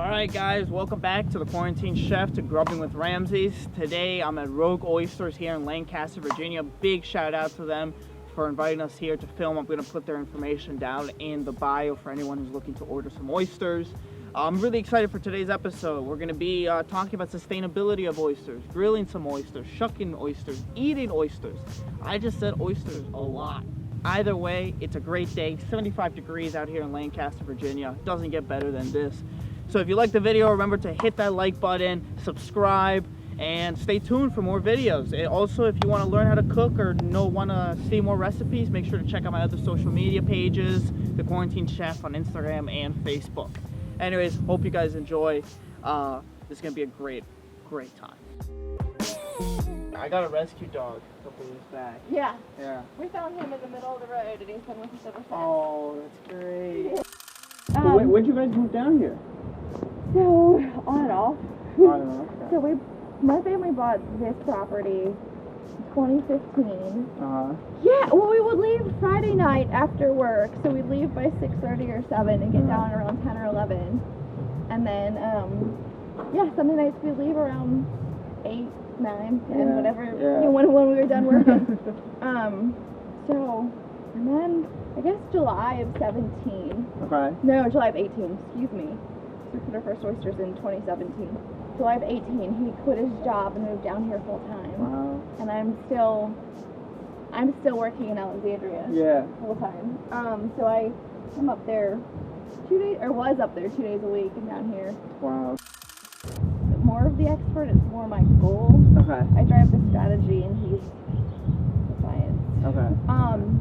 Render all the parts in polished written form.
Alright guys, welcome back to the Quarantine Chef, to Grubbing with Ramses. Today I'm at Rogue Oysters here in Lancaster, Virginia. Big shout out to them for inviting us here to film. I'm going to put their information down in the bio for anyone who's looking to order some oysters. I'm really excited for today's episode. We're going to be talking about sustainability of oysters, grilling some oysters, shucking oysters, eating oysters. I just said oysters a lot. Either way, it's a great day. 75 degrees out here in Lancaster, Virginia. Doesn't get better than this. So if you like the video, remember to hit that like button, subscribe, and stay tuned for more videos. And also, if you want to learn how to cook or want to see more recipes, make sure to check out my other social media pages, The Quarantine Chef on Instagram and Facebook. Anyways, hope you guys enjoy. This is going to be a great time. I got a rescue dog a couple years back. Yeah. Yeah. We found him in the middle of the road and he's been with us ever since. Oh, that's great. When'd you guys move down here? So, on and off. On and off. Okay. So my family bought this property in 2015. Yeah, well, we would leave Friday night after work, so we'd leave by 6:30 or 7 and get down around 10 or 11. And then, yeah, Sunday nights we'd leave around 8, 9, 10, whatever, when we were done working. So, and then, I guess July of 17. Okay. No, July of 18, excuse me. We put our first oysters in 2017. July of 18, he quit his job and moved down here full time. Wow. And I'm still working in Alexandria. Yeah. Full time. So I'm up there was up there 2 days a week and down here. Wow. More of the expert, it's more my goal. Okay. I drive the strategy and he's the science. Okay. And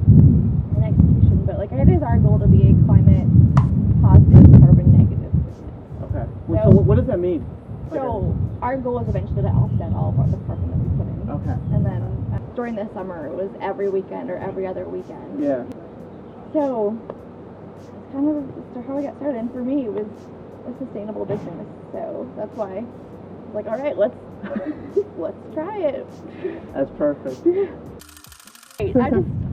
execution, but like it is our goal to be a climate positive, carbon negative business. Okay. So what does that mean? So our goal is eventually to offset all of the carbon that we put in. Okay. And then during the summer, it was every weekend or every other weekend. Yeah. So it's kind of how I got started. And for me, it was a sustainable business. So that's why I was like, all right, let's try it. That's perfect.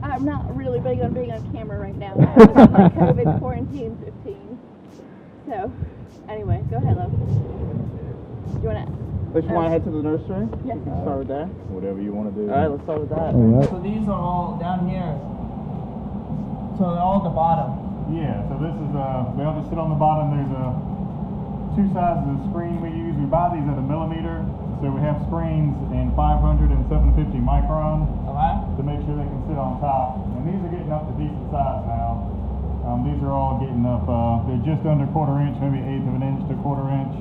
I'm not really big on being on camera right now. I'm like COVID quarantine 15. So anyway, go ahead, love. Do you want to? Let's want to head to the nursery? Yeah. Let's start with that. Whatever you want to do. Alright, let's start with that. Alright. So these are all down here. So they're all at the bottom. Yeah, so this is, they all just sit on the bottom. There's two sizes of screen we use. We buy these at a millimeter. So we have screens in 500 and 750 micron to make sure they can sit on top. And these are getting up to decent size now. These are all getting up, they're just under 1/4 inch, maybe 1/8 of an inch to 1/4 inch.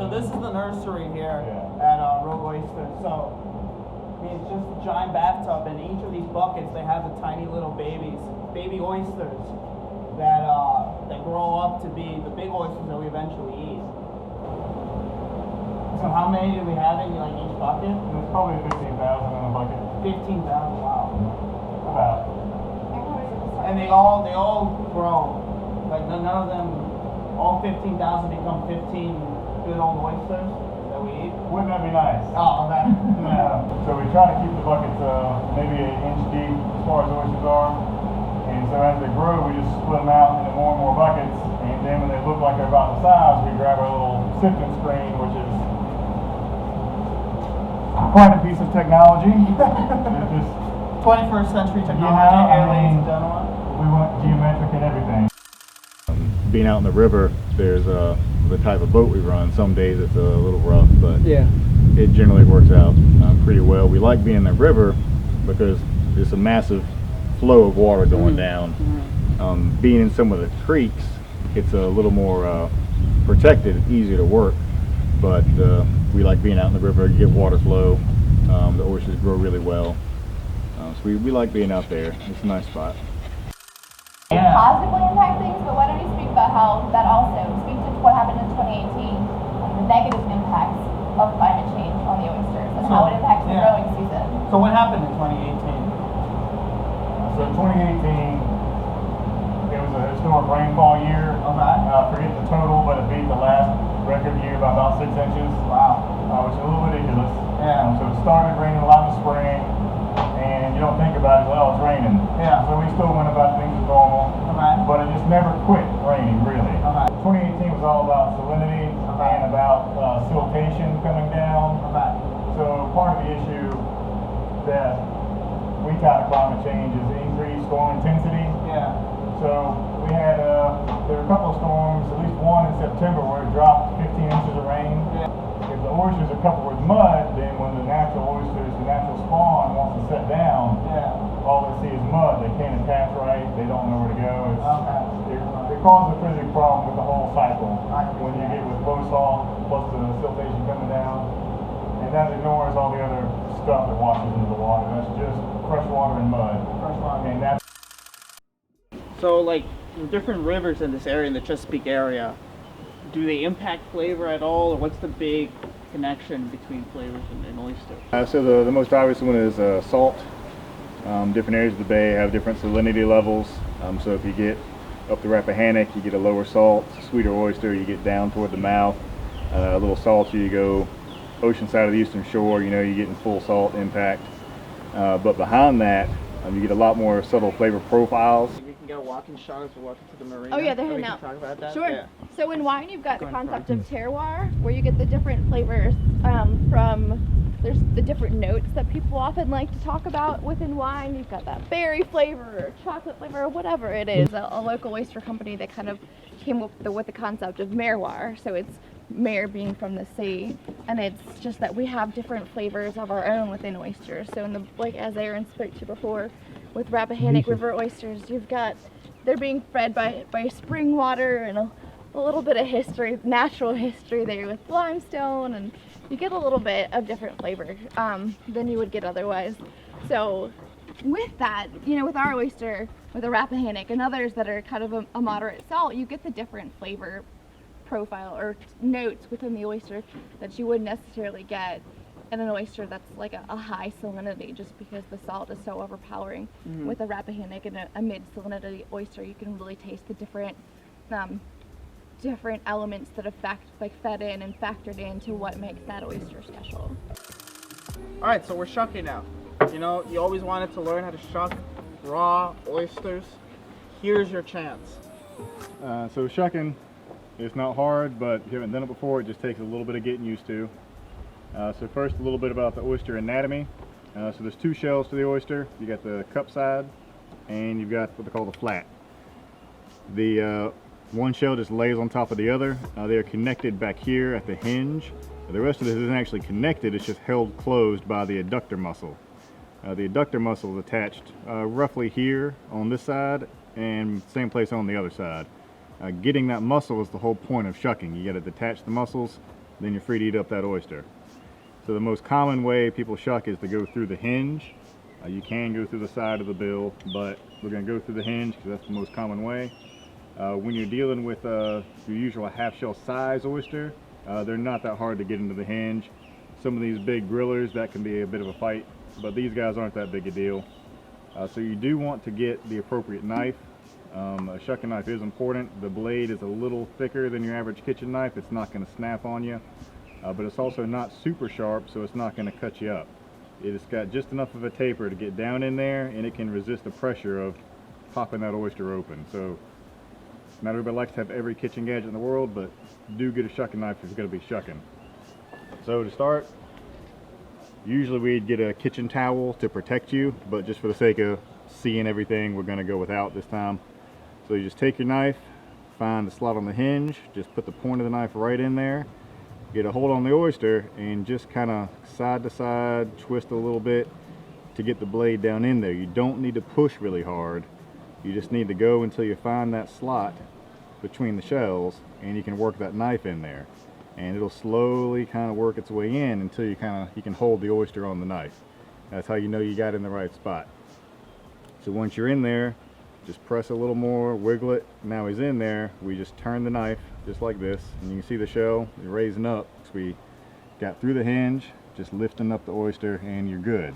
So this is the nursery here at Rogue Oysters. So it's just a giant bathtub, and each of these buckets they have the tiny little baby oysters that grow up to be the big oysters that we eventually eat. So how many do we have in like each bucket? There's probably 15,000 in a bucket. 15,000. Wow. About. And they all grow. Like none of them, all 15,000 become 15 good old oysters that we eat. Wouldn't that be nice? Oh, okay. Yeah. So we try to keep the buckets maybe 1 inch deep as far as oysters are. And so as they grow, we just split them out into more and more buckets. And then when they look like they're about the size, we grab our little sifting screen, which is quite a piece of technology. It's just 21st century technology here, ladies and gentlemen. We want geometric and everything. Being out in the river, there's the type of boat we run. Some days it's a little rough, but it generally works out pretty well. We like being in the river because there's a massive flow of water going down. Being in some of the creeks, it's a little more protected, easier to work, but we like being out in the river. You get water flow, the oysters grow really well, so we like being out there. It's a nice spot. Positively impact things, but why don't you speak about how that also speaks to what happened in 2018, the negative impacts of climate change on the oysters and how it impacts the growing season. So what happened in 2018? So 2018, it was a historic rainfall year. I forget the total, but it beat the last record year by about 6 inches. Wow. Which is a little ridiculous. Yeah. So it started raining a lot in the spring, and you don't think about it, well, it's raining. Yeah. So we still went about things as normal. But it just never quit raining, really. 2018 all about salinity and about siltation coming down. So part of the issue that we tie to climate change is increased storm intensity. So we had, there were a couple of storms, at least one in September where it dropped 15 inches of rain. If the oysters are covered with mud, then when the natural oysters, the natural spawn wants to set down, all they see is mud. They can't attach right, they don't know where to go. It causes a pretty big problem with the whole cycle. When you get with low salt plus the siltation coming down, and that ignores all the other stuff that washes into the water. That's just fresh water and mud. And that's So like different rivers in this area, in the Chesapeake area, do they impact flavor at all, or what's the big connection between flavors and oyster? So the most obvious one is salt. Different areas of the bay have different salinity levels. So if you get up the Rappahannock, you get a lower salt, sweeter oyster. You get down toward the mouth, a little saltier. You go ocean side of the eastern shore, you know, you're getting full salt impact. But behind that, you get a lot more subtle flavor profiles. We can go walking shot as we're walking to the marina. Oh yeah, they're We heading can out. talk about that. Sure. Yeah. So in wine, you've got the Go ahead, concept of terroir, where you get the different flavors there's the different notes that people often like to talk about within wine. You've got that berry flavor or chocolate flavor or whatever it is. A local oyster company that kind of came up with the concept of merroir. So it's mer being from the sea, and it's just that we have different flavors of our own within oysters. So in the, like as Aaron spoke to before, with Rappahannock River oysters, you've got, they're being fed by spring water and a little bit of history, natural history there with limestone, and you get a little bit of different flavor than you would get otherwise. So with that, you know, with our oyster, with a Rappahannock and others that are kind of a moderate salt, you get the different flavor profile or notes within the oyster that you wouldn't necessarily get in an oyster that's like a high salinity, just because the salt is so overpowering. With a Rappahannock and a mid salinity oyster, you can really taste the different different elements that affect, like, fed in and factored into what makes that oyster special. All right, so we're shucking now. You know, you always wanted to learn how to shuck raw oysters. Here's your chance. So shucking, it's not hard, but if you haven't done it before, it just takes a little bit of getting used to. So first, a little bit about the oyster anatomy. So there's two shells to the oyster. You got the cup side, and you've got what they call the flat. The one shell just lays on top of the other. They are connected back here at the hinge. The rest of this isn't actually connected, it's just held closed by the adductor muscle. The adductor muscle is attached roughly here on this side and same place on the other side. Getting that muscle is the whole point of shucking. You got to detach the muscles, then you're free to eat up that oyster. So the most common way people shuck is to go through the hinge. You can go through the side of the bill, but we're going to go through the hinge because that's the most common way. When you're dealing with your usual half shell size oyster, they're not that hard to get into the hinge. Some of these big grillers, that can be a bit of a fight, but these guys aren't that big a deal. So you do want to get the appropriate knife. A shucking knife is important. The blade is a little thicker than your average kitchen knife. It's not going to snap on you, but it's also not super sharp, so it's not going to cut you up. It's got just enough of a taper to get down in there, and it can resist the pressure of popping that oyster open. So not everybody likes to have every kitchen gadget in the world, but do get a shucking knife if you're going to be shucking. So to start, usually we'd get a kitchen towel to protect you, but just for the sake of seeing everything, we're going to go without this time. So you just take your knife, find the slot on the hinge, just put the point of the knife right in there, get a hold on the oyster, and just kind of side to side, twist a little bit to get the blade down in there. You don't need to push really hard. You just need to go until you find that slot between the shells, and you can work that knife in there, and it'll slowly kind of work its way in until you can hold the oyster on the knife. That's how you know you got in the right spot. So once you're in there, just press a little more, wiggle it. Now he's in there. We just turn the knife just like this, and you can see the shell raising up. So we got through the hinge, just lifting up the oyster, and you're good.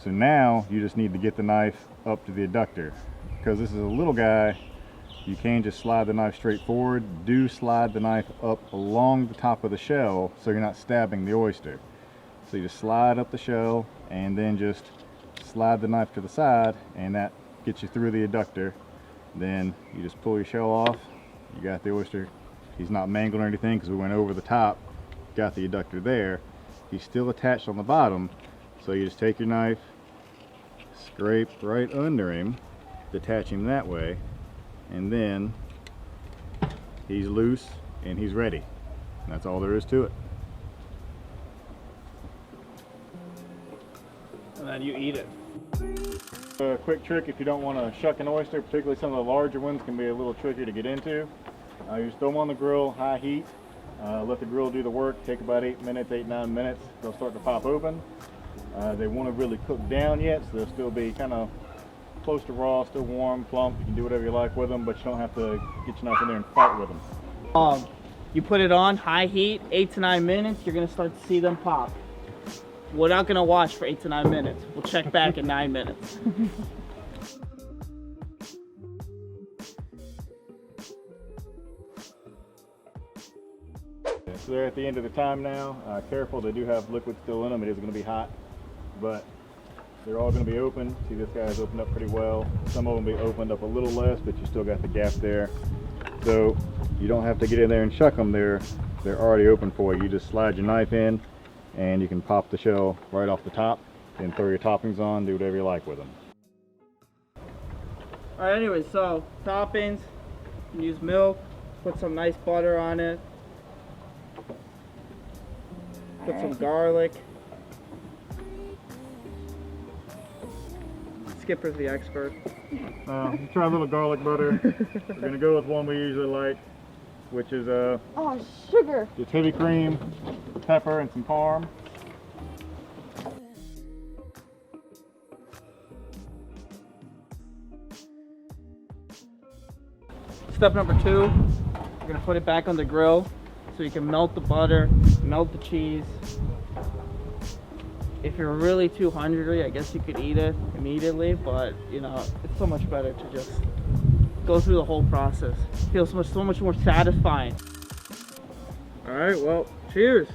So now you just need to get the knife up to the adductor. Because this is a little guy, you can't just slide the knife straight forward. Do slide the knife up along the top of the shell so you're not stabbing the oyster. So you just slide up the shell and then just slide the knife to the side, and that gets you through the adductor. Then you just pull your shell off. You got the oyster He's not mangled or anything because we went over the top, got the adductor there. He's still attached on the bottom, so you just take your knife, scrape right under him, detach him that way, and then he's loose and he's ready. And that's all there is to it. And then you eat it. A quick trick if you don't want to shuck an oyster, particularly some of the larger ones can be a little tricky to get into. You just throw them on the grill, high heat, let the grill do the work, take about 8 minutes, 8-9 minutes, they'll start to pop open. They won't have really cooked down yet, so they'll still be kind of close to raw, still warm, plump. You can do whatever you like with them, but you don't have to get your knife in there and fight with them. You put it on high heat, 8 to 9 minutes, you're gonna start to see them pop. We're not gonna watch for 8 to 9 minutes. We'll check back in 9 minutes. So they're at the end of the time now. Careful, they do have liquid still in them. It is going to be hot, but they're all going to be open. See, this guy's opened up pretty well. Some of them be opened up a little less, but you still got the gap there. So you don't have to get in there and shuck them. They're already open for you. You just slide your knife in, and you can pop the shell right off the top and throw your toppings on. Do whatever you like with them. All right. Anyways, so toppings. You can use milk. Put some nice butter on it. Put some garlic. Skipper's the expert. You try a little garlic butter. We're going to go with one we usually like, which is Oh, sugar. just heavy cream, pepper, and some parm. Step number 2, you're gonna put it back on the grill so you can melt the butter, melt the cheese. If you're really too hungry, I guess you could eat it immediately, but you know, it's so much better to just go through the whole process. It feels so much more satisfying. All right, well, cheers.